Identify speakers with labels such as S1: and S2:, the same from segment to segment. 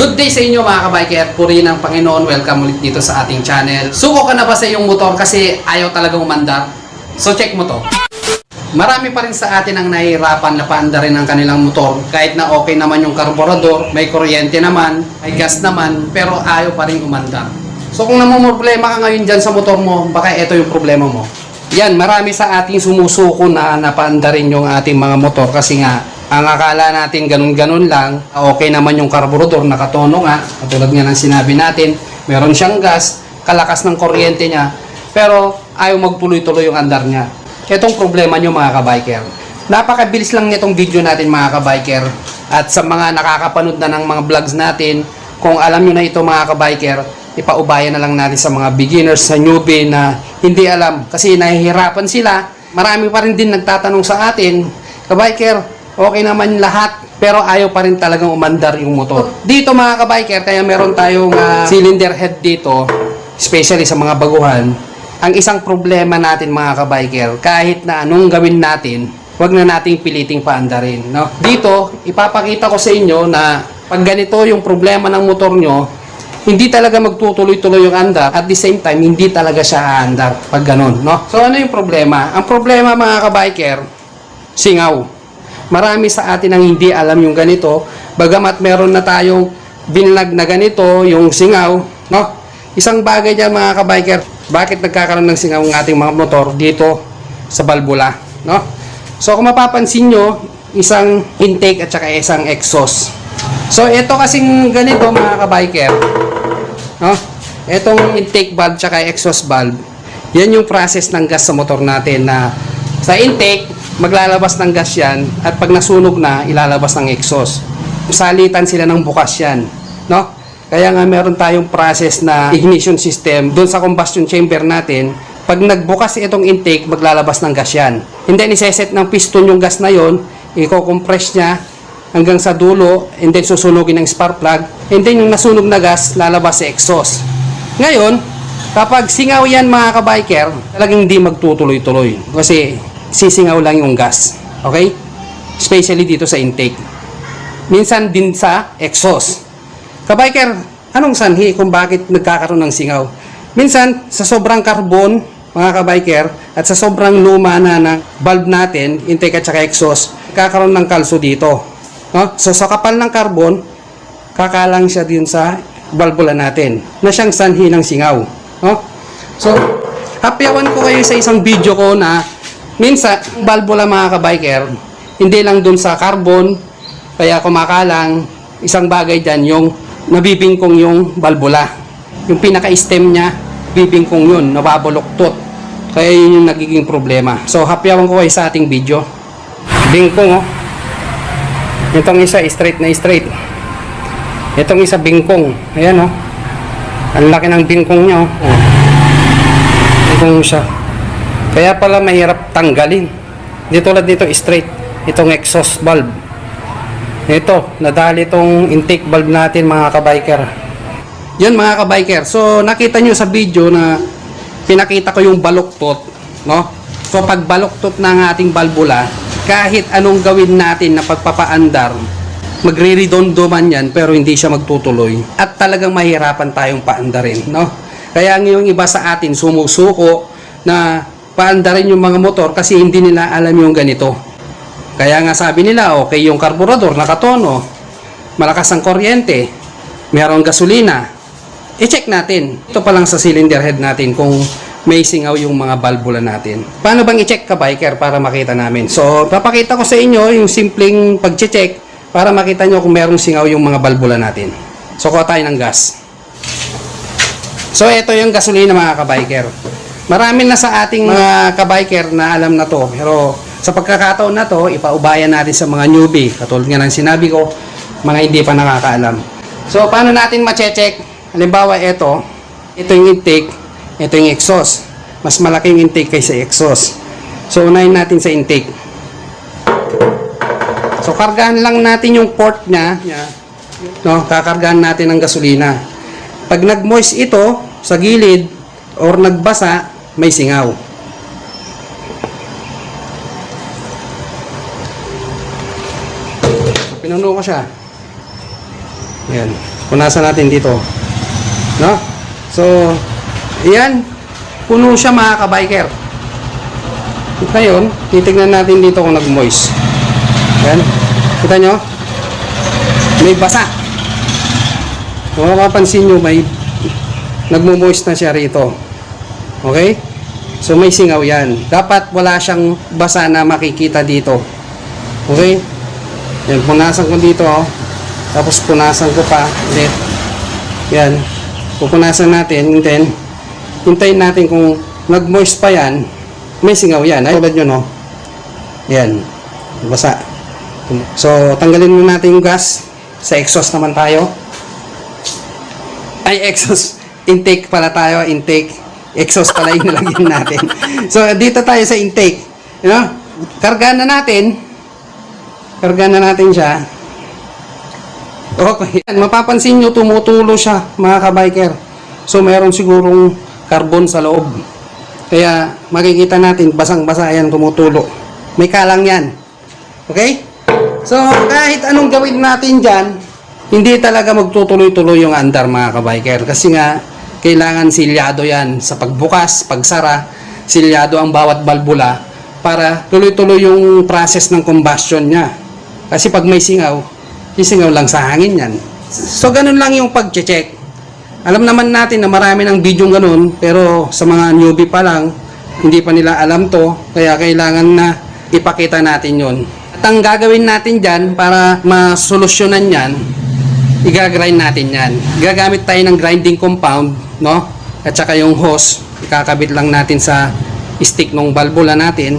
S1: Good day sa inyo mga kabiker, puri ng Panginoon, welcome ulit dito sa ating channel. Suko ka na ba sa iyong motor kasi ayaw talagang umandar? So check mo to. Marami pa rin sa atin ang nahihirapan na paandarin ang kanilang motor kahit na okay naman yung karburador, may kuryente naman, may gas naman, pero ayaw pa rin umandar. So kung namumroblema ka ngayon dyan sa motor mo, baka ito yung problema mo. Yan, marami sa ating sumusuko na napaandarin yung ating mga motor kasi nga ang akala natin ganun-ganun lang, okay naman yung karburador, nakatono nga, katulad nga ng sinabi natin, meron siyang gas, kalakas ng kuryente niya, pero ayaw magtuloy-tuloy yung andar niya. Itong problema nyo mga kabiker. Napakabilis lang nitong video natin mga kabiker, at sa mga nakakapanood na ng mga vlogs natin, kung alam nyo na ito mga kabiker, ipaubaya na lang natin sa mga beginners, sa newbie na hindi alam, kasi nahihirapan sila. Marami pa rin din nagtatanong sa atin, kabiker, okay naman lahat, pero ayaw pa rin talagang umandar yung motor. Dito mga kabiker, kaya meron tayong cylinder head dito, especially sa mga baguhan. Ang isang problema natin mga kabiker, kahit na anong gawin natin, wag na nating piliting paandarin. No? Dito, ipapakita ko sa inyo na pag ganito yung problema ng motor nyo, hindi talaga magtutuloy-tuloy yung andar, at the same time, hindi talaga siya aandar pag ganun. No? So ano yung problema? Ang problema mga kabiker, singaw. Marami sa atin ang hindi alam yung ganito, bagamat meron na tayong binlag na ganito, yung singaw, no? Isang bagay dyan mga kabiker, bakit nagkakaroon ng singaw ng ating mga motor dito sa balbula, no? So kung mapapansin nyo, isang intake at saka isang exhaust. So ito kasing ganito mga kabiker, no? Itong intake valve at saka exhaust valve, yan yung process ng gas sa motor natin na sa intake, maglalabas ng gas yan at pag nasunog na, ilalabas ng exhaust. Salitan sila ng bukas yan. No? Kaya nga meron tayong process na ignition system doon sa combustion chamber natin. Pag nagbukas itong intake, maglalabas ng gas yan. And then, iseset ng piston yung gas na yon, i-compress niya hanggang sa dulo, and then susunugin ng spark plug. And then, yung nasunog na gas, lalabas sa exhaust. Ngayon, kapag singaw yan mga kabiker, talagang hindi magtutuloy-tuloy. Kasi sisingaw lang yung gas. Okay? Especially dito sa intake. Minsan din sa exhaust. Kabiker, anong sanhi kung bakit nagkakaroon ng singaw? Minsan, sa sobrang carbon, mga kabiker, at sa sobrang luma na ng valve natin, intake at saka exhaust, kakaroon ng kalso dito. No? So, sa kapal ng carbon, kakalang siya din sa valvula natin, na siyang sanhi ng singaw. No? So, hapyawan ko kayo sa isang video ko na minsan, valvula mga kabiker, hindi lang dun sa carbon, kaya kumakalang, isang bagay dyan, yung nabibingkong yung valvula. Yung pinaka-stem niya, bibingkong yun, nababuloktot. Kaya yun yung nagiging problema. So, hapyawan ko kayo sa ating video. Bingkong, oh. Itong isa, straight na straight. Itong isa, bingkong. Ayan, oh. Ang laki ng bingkong niya, oh. Bingkong siya. Kaya pala mahirap tanggalin. Dito tulad dito straight. Itong exhaust valve. Ito, nadali itong intake valve natin mga kabiker. Yan mga kabiker. So nakita nyo sa video na pinakita ko yung baluktot. No? So pag baluktot ng ating valvula, kahit anong gawin natin na pagpapaandar, magre-redondo man yan pero hindi siya magtutuloy. At talagang mahirapan tayong paandarin. No? Kaya ngayong iba sa atin sumusuko na paandarin yung mga motor kasi hindi nila alam yung ganito. Kaya nga sabi nila, okay yung karburador, nakatono, malakas ang kuryente, mayroong gasolina. I-check natin. Ito pa lang sa cylinder head natin kung may singaw yung mga valvula natin. Paano bang i-check kabiker para makita namin? So, papakita ko sa inyo yung simpleng pag-check para makita nyo kung mayroong singaw yung mga valvula natin. So, kuha tayo ng gas. So, ito yung gasolina mga kabiker. Marami na sa ating mga kabiker na alam na to, pero sa pagkakataon na to, ipaubayan natin sa mga newbie. Katulad nga ng sinabi ko, mga hindi pa nakakaalam. So, paano natin ma-check? Halimbawa, ito yung intake, ito yung exhaust. Mas malaking intake kaysa exhaust. So, unahin natin sa intake. So, kargahan lang natin yung port niya. No? Kakargahan natin ng gasolina. Pag nag-moist ito sa gilid or nagbasa, may singaw. So, pinuno ko siya. Ayan. Punasan natin dito. No? So, ayan. Puno siya mga ka-biker. Ngayon, titignan natin dito kung nag-moist. Ayan. Kita nyo? May basa. Kung mapapansin nyo, may nagmo-moist na siya rito. Okay? So, may singaw yan. Dapat wala siyang basa na makikita dito. Okay? Yan, punasan ko dito. Oh. Tapos, punasan ko pa ulit. Yan. Pupunasan natin. And then, hintayin natin kung nag-moist pa yan, may singaw yan. Ay, tulad yun, oh. Yan. Basa. So, tanggalin muna natin yung gas. Sa exhaust naman tayo. Ay, exhaust. Intake pala tayo. Intake. Exhaust pala yung nilagyan natin. So, dito tayo sa intake. You know? Kargaan na natin. Kargaan na natin siya. Okay. Mapapansin nyo, tumutulo siya, mga ka-biker. So, meron sigurong carbon sa loob. Kaya, makikita natin, basang-basa yan, tumutulo. May kalang yan. Okay? So, kahit anong gawin natin dyan, hindi talaga magtutuloy-tuloy yung andar, mga ka-biker. Kasi nga, kailangan silyado yan. Sa pagbukas, pagsara, silyado ang bawat balbula para tuloy-tuloy yung process ng combustion niya. Kasi pag may singaw, sisingaw lang sa hangin yan. So, ganun lang yung pag-check. Alam naman natin na marami ng video ganun, pero sa mga newbie pa lang, hindi pa nila alam to, kaya kailangan na ipakita natin yun. At ang gagawin natin dyan para masolusyonan yan, i-grind natin yan. Gagamit tayo ng grinding compound, no? At saka yung hose, ikakabit lang natin sa stick ng balbula natin,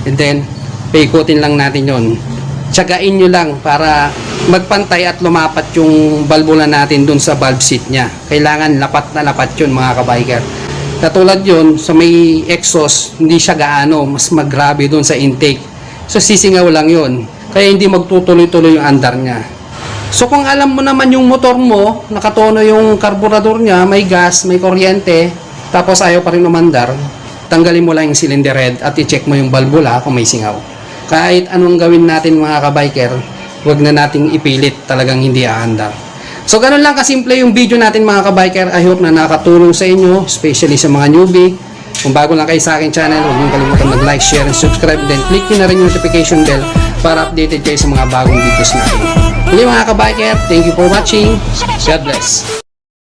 S1: and then, paikutin lang natin yon. Tsagain nyo lang para magpantay at lumapat yung balbula natin dun sa valve seat nya. Kailangan lapat na lapat yun, mga ka-biker. Katulad yun, sa may exhaust, hindi siya gaano, mas maggrabe dun sa intake. So, sisingaw lang yun. Kaya hindi magtutuloy-tuloy yung andar nya. So, kung alam mo naman yung motor mo, nakatono yung karburador nya, may gas, may kuryente, tapos ayaw pa rin umandar, tanggalin mo lang yung cylinder head at i-check mo yung balbula kung may singaw. Kahit anong gawin natin, mga ka-biker, huwag na nating ipilit, talagang hindi aandar. So, ganun lang kasimple yung video natin, mga ka-biker. I hope na nakatulong sa inyo, especially sa mga newbie. Kung bago lang kayo sa aking channel, huwag niyong kalimutan mag-like, share, and subscribe. Then, click nyo na rin yung notification bell para updated kayo sa mga bagong videos natin. Muli, mga ka-biker, thank you for watching. God bless.